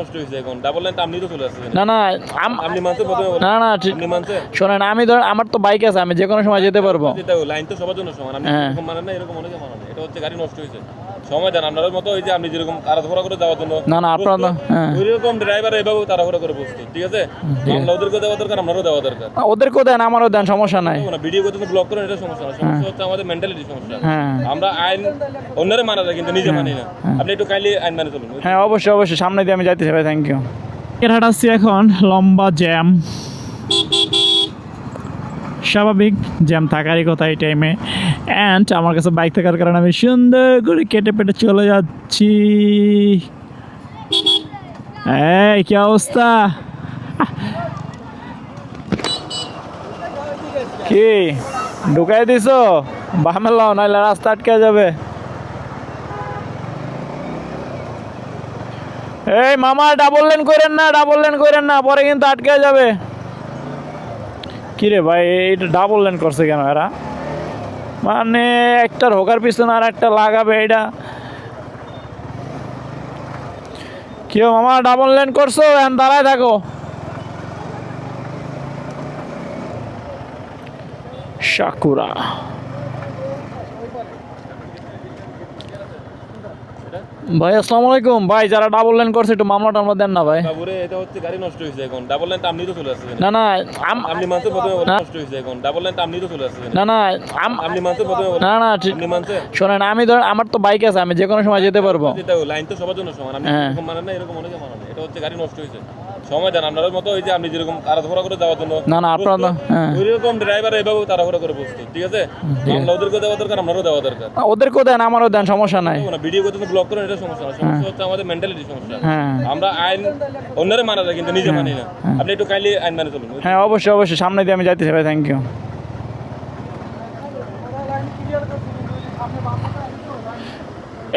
নষ্ট হয়েছে এখন ডাবল লাইন আপনি তো চলে আসছেন না না আপনি মানতে না না আপনি মানতে শোনেন, আমি ধর আমার তো বাইক আছে, আমি যে কোনো সময় যেতে পারবো। লাইন তো সবার জন্য সমান, আপনি হ্যাঁ। এরকম মানেন না, এরকম অনেকে মানে না। এটা হচ্ছে গাড়ি নষ্ট হয়েছে, সময় দেন আপনার মতো। ওই যে আপনি যেরকম তাড়াহুড়া করে যাওয়ার জন্য না না আপনার না, হ্যাঁ ওইরকম ড্রাইভার এভাবে তাড়াহুড়া করে বসতো, ঠিক আছে? আমরা ওদেরকে দেওয়া দরকার, আপনারও দেওয়া দরকার। ওদেরকেও দেন আমারও দেন, সমস্যা নাই। ভিডিও করতে ব্লক করেন, এটা সমস্যা না। সমস্যা হচ্ছে আমাদের মেন্টালিটি সমস্যা। হ্যাঁ আমরা আইন অন্যরে মানা যায় কিন্তু নিজে মানি না। আপনি একটু কাইন্ডলি আইন মানে চলুন। হ্যাঁ অবশ্যই অবশ্যই, সামনে দিয়ে আমি যাইতেছি ভাই, থ্যাংক ইউ। হাঁটাচ্ছি এখন, লম্বা জ্যাম, স্বাভাবিক জ্যাম থাকারই কথা এই টাইমে। অ্যান্ড আমার কাছে বাইক থাকার কারণে আমি সুন্দর করে কেটে পেটে চলে যাচ্ছি। এই কি অবস্থা, কি ঢুকাই দিছো? বামে লাও, নাহলে রাস্তা আটকে যাবে। এই মামা ডাবল লেন করেন না, ডাবল লেন করেন না, পরে কিন্তু আটকে যাবে। কিরে ভাই, এইটা ডাবল লেন করছে কেন এরা? মানে একটা ঢোকার পিছনে আর একটা লাগাবে এটা। কি মামা ডাবল লেন করছো, এখন দাঁড়ায় থাকো। সাকুরা ভাই, আসসালামু আলাইকুম ভাই। যারা ডাবল লাইন করছে একটু মামলা টামলা দেন না ভাই। বাবুরে, এটা হচ্ছে গাড়ি নষ্ট হয়েছে এখন ডাবল লাইন আপনি তো চলে আসছেন। না না আপনি মানতে নষ্ট হয়েছে এখন ডাবল লাইন আপনি তো চলে আসছেন। না না আপনি মানতে না না আপনি মানতে শোনেন, আমি ধর আমার তো বাইক আছে, আমি যে কোনো সময় যেতে পারবো। লাইন তো সবার জন্য সমান, আপনি হ্যাঁ। এরকম মানেন না, এরকম অনেকে মানে না। এটা হচ্ছে গাড়ি নষ্ট হয়েছে, সময় দেন আপনার মতো। ওই যে আপনি যেরকম তাড়াহুড়া করে যাওয়ার জন্য না না আপনার না, হ্যাঁ ওইরকম ড্রাইভার এভাবে তাড়াহুড়া করে বসতো, ঠিক আছে? আমরা ওদেরকে দেওয়া দরকার, আপনারও দেওয়া দরকার। ওদেরকেও দেন আমারও দেন, সমস্যা নাই। ভিডিও করতে ব্লক করেন, এটা সমস্যা না। সমস্যা হচ্ছে আমাদের মেন্টালিটি সমস্যা। হ্যাঁ আমরা আইন অন্যরে মানা যায় কিন্তু নিজে মানি না। আপনি একটু কাইন্ডলি আইন মানে চলুন। হ্যাঁ অবশ্যই অবশ্যই, সামনে দিয়ে আমি যাইতেছি ভাই, থ্যাংক ইউ।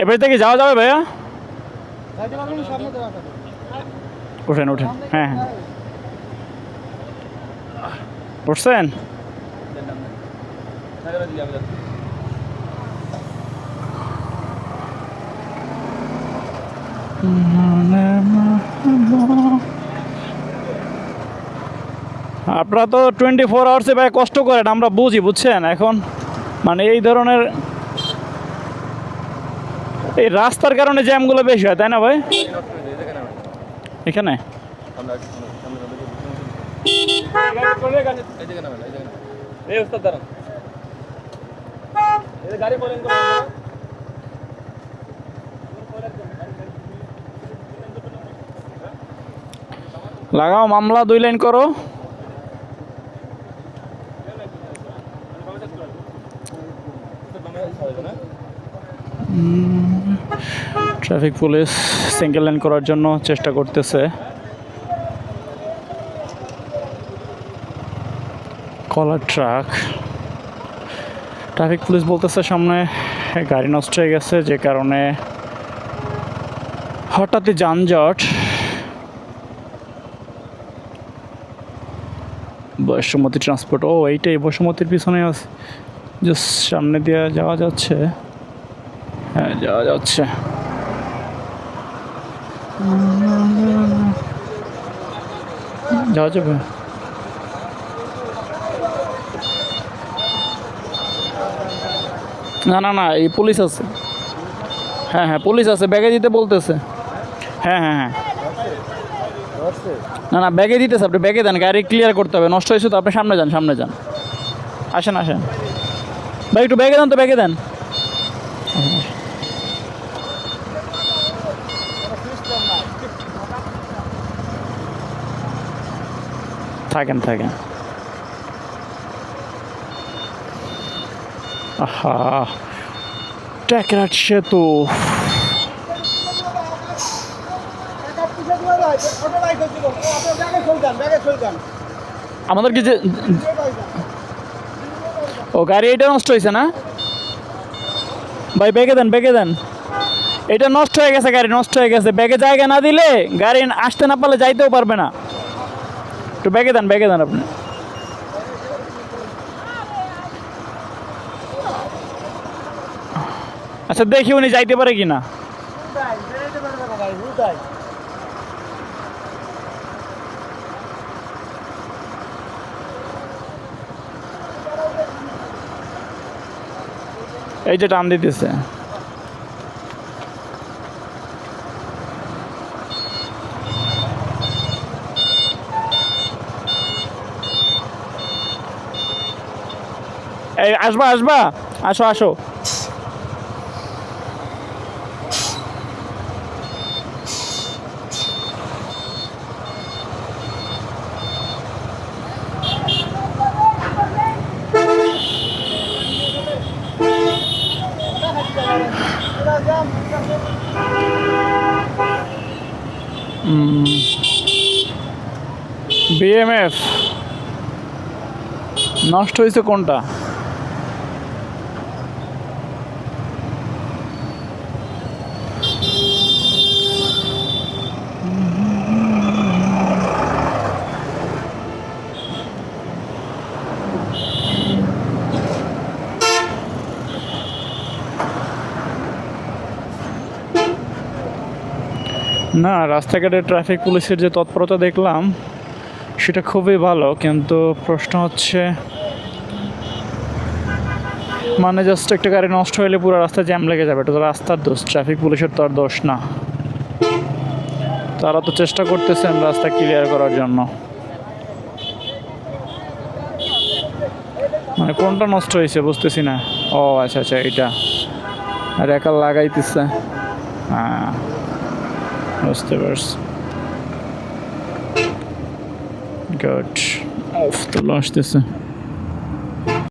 এবার থেকে যাওয়া যাবে ভাইয়া? উঠেন উঠেন, হ্যাঁ হ্যাঁ উঠছেন? আপনারা তো 24 আওয়ার্সে ভাই কষ্ট করেন, আমরা বুঝি, বুঝছেন? এখন মানে এই ধরনের এই রাস্তার কারণে জ্যামগুলো বেশি হয়, তাই না ভাই? এখানে লাগাও মামলা, 2 লাইন করো। ট্রাফিক পুলিশ সিঙ্গেল লাইন করার জন্য চেষ্টা করতেছে। কলার ট্রাক, ট্রাফিক পুলিশ বলতেছে সামনে গাড়ি নষ্ট হয়ে গেছে, যে কারণে হঠাৎই যানজট। বৈষ্ণবতী ট্রান্সপোর্ট, ও এইটাই বৈষ্ণবতীর পিছনে আছে, জাস্ট সামনে দিয়ে যাওয়া যাচ্ছে। হ্যাঁ যাওয়া যাচ্ছে। যাওয়া যাবে। না না না, এই পুলিশ আছে। হ্যাঁ হ্যাঁ পুলিশ আছে, ব্যাগে দিতে বলতেছে। হ্যাঁ হ্যাঁ হ্যাঁ, না না ব্যাগে দিতেছে, আপনি ব্যাগে দেন, গাড়ি ক্লিয়ার করতে হবে, নষ্ট হয়েছে তো। আপনি সামনে যান, সামনে যান, আসেন আসেন ভাই, একটু ব্যাগে দেন তো, ব্যাগে দেন। থাকেন থাকেন। আহা, ট্যাকরাট সেতু। আমাদের কি যে ও গাড়ি এটা নষ্ট হয়েছে না ভাই? ব্যাগে দেন, ব্যাগে দেন। এটা নষ্ট হয়ে গেছে, গাড়ি নষ্ট হয়ে গেছে। ব্যাগে জায়গা না দিলে গাড়ি আসতে না পারলে যাইতেও পারবে না। একটু ব্যাগে দেন, ব্যাগে দেন আপনি। আচ্ছা দেখি উনি যাইতে পারে কিনা। এই যে টান দিতেছে। এই আসবা আসবা, আসো আসো। বিএমএফ নষ্ট হয়েছে কোনটা? না, রাস্তাঘাটে ট্রাফিক পুলিশের যে তৎপরতা দেখলাম সেটা খুবই ভালো, কিন্তু প্রশ্ন হচ্ছে মানে জাস্ট একটা গাড়ি নষ্ট হলে পুরো রাস্তা জ্যাম লেগে যাবে, এটা তো রাস্তার দোষ, ট্রাফিক পুলিশের তো আর দোষ না। তারা তো চেষ্টা করতেছেন রাস্তা ক্লিয়ার করার জন্য। মানে কোনটা নষ্ট হয়েছে বুঝতেছি না। ও আচ্ছা আচ্ছা, এটা আর একা লাগাইতেছে। হ্যাঁ, বুঝতে পারছি। গুড, অফ তো আসতেছে।